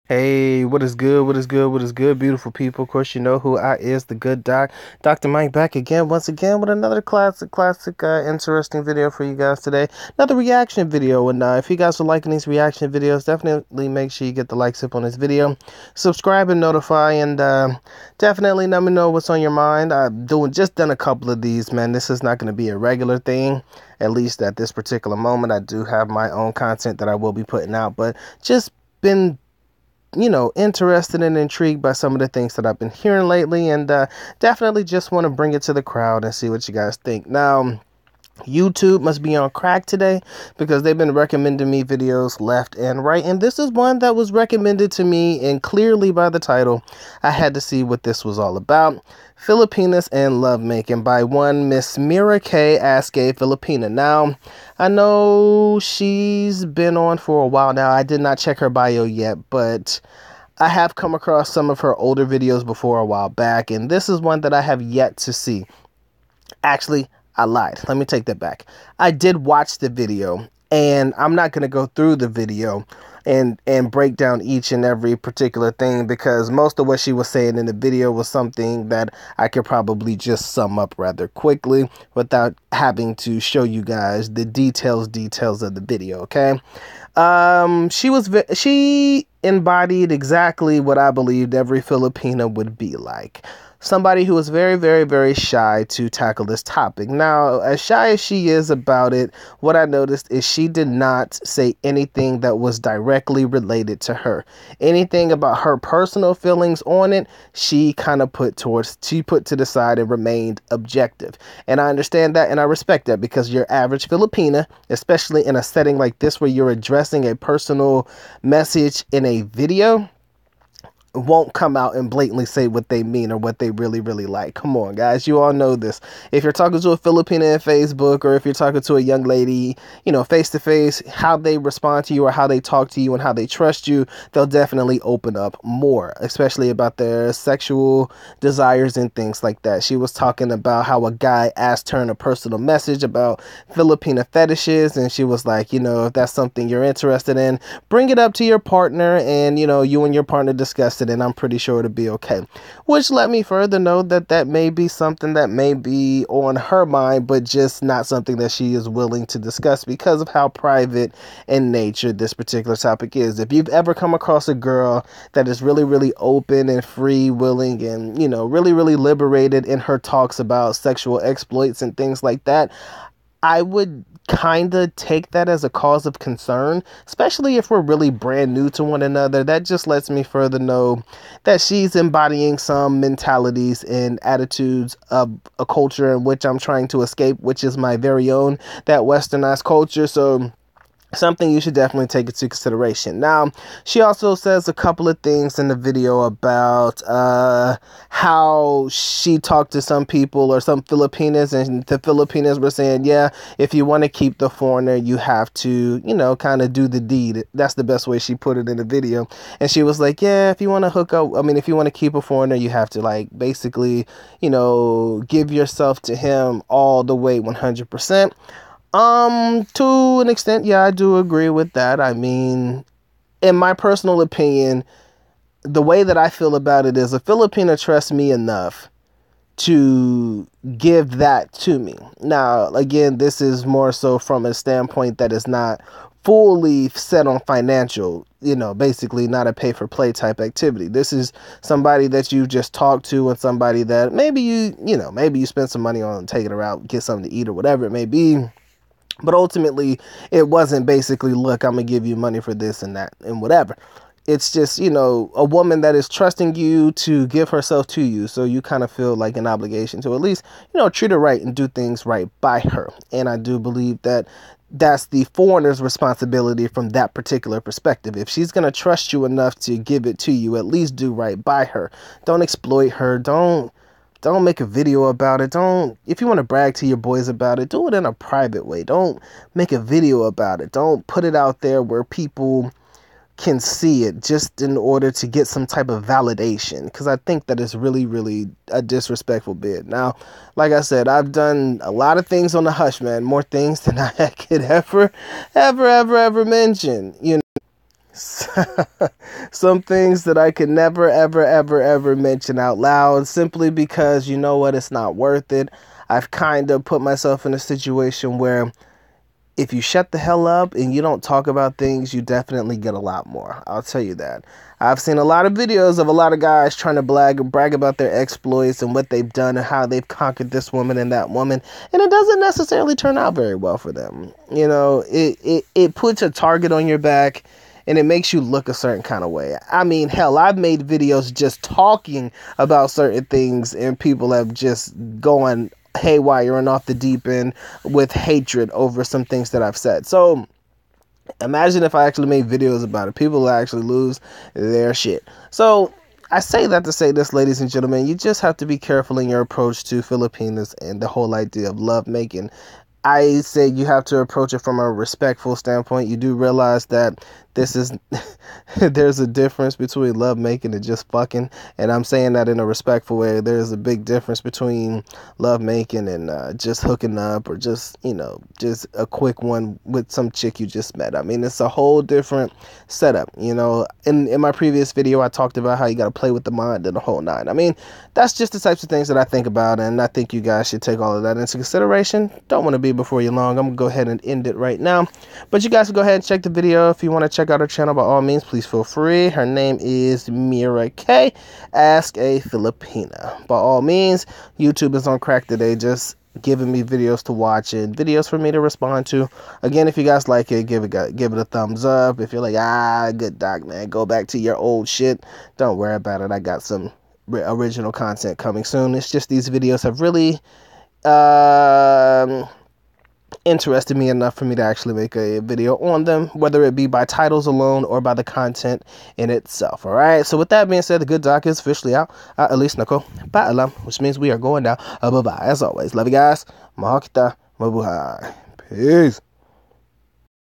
Hey, what is good? What is good? What is good, beautiful people? Of course, you know who I is, the good doc, Dr. Mike, back again, once again, with another classic, interesting video for you guys today. Another reaction video, and if you guys are liking these reaction videos, definitely make sure you get the likes up on this video, subscribe and notify, and definitely let me know what's on your mind. I've just done a couple of these, man. This is not going to be a regular thing, at least at this particular moment. I do have my own content that I will be putting out, but just been interested and intrigued by some of the things that I've been hearing lately, and definitely just want to bring it to the crowd and see what you guys think. Now, YouTube must be on crack today because they've been recommending me videos left and right, and this is one that was recommended to me, and clearly by the title I had to see what this was all about. Filipinas and Love Making by one Miss MiraK.ASKAFILIPINA. Now, I know she's been on for a while now. I did not check her bio yet, but I have come across some of her older videos before a while back, and this is one that I have yet to see. Actually, I lied. Let me take that back. I did watch the video, and I'm not going to go through the video and break down each and every particular thing, because most of what she was saying in the video was something that I could probably just sum up rather quickly without having to show you guys the details of the video, okay? She embodied exactly what I believed every Filipina would be like. Somebody who is very shy to tackle this topic. Now, as shy as she is about it, what I noticed is she did not say anything that was directly related to her. Anything about her personal feelings on it, she put to the side and remained objective. And I understand that, and I respect that, because your average Filipina, especially in a setting like this where you're addressing a personal message in a video, won't come out and blatantly say what they mean or what they really like. Come on, guys, you all know this. If you're talking to a Filipina in Facebook, or if you're talking to a young lady, face to face, how they respond to you or how they talk to you and how they trust you, they'll definitely open up more, especially about their sexual desires and things like that. She was talking about how a guy asked her in a personal message about Filipina fetishes, and she was like, if that's something you're interested in, bring it up to your partner, and you and your partner discuss it, and I'm pretty sure it'll be okay. Which let me further know that that may be something that may be on her mind, but just not something that she is willing to discuss because of how private in nature this particular topic is. If you've ever come across a girl that is really open and free, willing, and really liberated in her talks about sexual exploits and things like that, I would kind of take that as a cause of concern, especially if we're really brand new to one another. That just lets me further know that she's embodying some mentalities and attitudes of a culture in which I'm trying to escape, which is my very own, that westernized culture. So something you should definitely take into consideration. Now, she also says a couple of things in the video about how she talked to some people or some Filipinas, and the Filipinas were saying, yeah, if you want to keep the foreigner, you have to, kind of do the deed. That's the best way she put it in the video. And she was like, yeah, if you want to if you want to keep a foreigner, you have to basically, give yourself to him all the way 100%. To an extent, yeah, I do agree with that. I mean, in my personal opinion, the way that I feel about it is, a Filipina trusts me enough to give that to me. Now, again, this is more so from a standpoint that is not fully set on financial, basically not a pay-for-play type activity. This is somebody that you just talked to, and somebody that maybe you spend some money on taking her out, get something to eat or whatever it may be. But ultimately, it wasn't basically, look, I'm going to give you money for this and that and whatever. It's just, a woman that is trusting you to give herself to you. So you kind of feel like an obligation to at least, treat her right and do things right by her. And I do believe that that's the foreigner's responsibility from that particular perspective. If she's going to trust you enough to give it to you, at least do right by her. Don't exploit her. Don't make a video about it. If you want to brag to your boys about it, do it in a private way. Don't make a video about it. Don't put it out there where people can see it just in order to get some type of validation, because I think that is really a disrespectful bit. Now, like I said, I've done a lot of things on the hush, man, more things than I could ever mention, some things that I could never, ever, ever, ever mention out loud simply because, you know what, it's not worth it. I've kind of put myself in a situation where if you shut the hell up and you don't talk about things, you definitely get a lot more. I'll tell you that. I've seen a lot of videos of a lot of guys trying to brag about their exploits and what they've done and how they've conquered this woman and that woman, and it doesn't necessarily turn out very well for them. You know, it puts a target on your back and it makes you look a certain kind of way. I mean, hell, I've made videos just talking about certain things and people have just gone haywire and off the deep end with hatred over some things that I've said. So imagine if I actually made videos about it. People will actually lose their shit. So I say that to say this, ladies and gentlemen, you just have to be careful in your approach to Filipinas and the whole idea of love making. I say you have to approach it from a respectful standpoint. You do realize that this is there's a difference between love making and just fucking, and I'm saying that in a respectful way. There's a big difference between love making and just hooking up or just, you know, just a quick one with some chick you just met. I mean, it's a whole different setup. You know, in my previous video I talked about how you got to play with the mind and the whole nine. I mean, that's just the types of things that I think about, and I think you guys should take all of that into consideration. Don't want to be before you long. I'm gonna go ahead and end it right now, but you guys can go ahead and check the video. If you want to check out her channel, by all means, please feel free. Her name is MiraK. Ask a Filipina. By all means, YouTube is on crack today, just giving me videos to watch and videos for me to respond to. Again, if you guys like it, give it a thumbs up. If you're like, good doc, man, go back to your old shit, don't worry about it. I got some original content coming soon. It's just these videos have really interested me enough for me to actually make a video on them, whether it be by titles alone or by the content in itself. All right, so with that being said, the good doc is officially out. At least Nako paalam, which means we are going down. Bye bye. As always, love you guys. Mahal kita, mabuhay. Peace.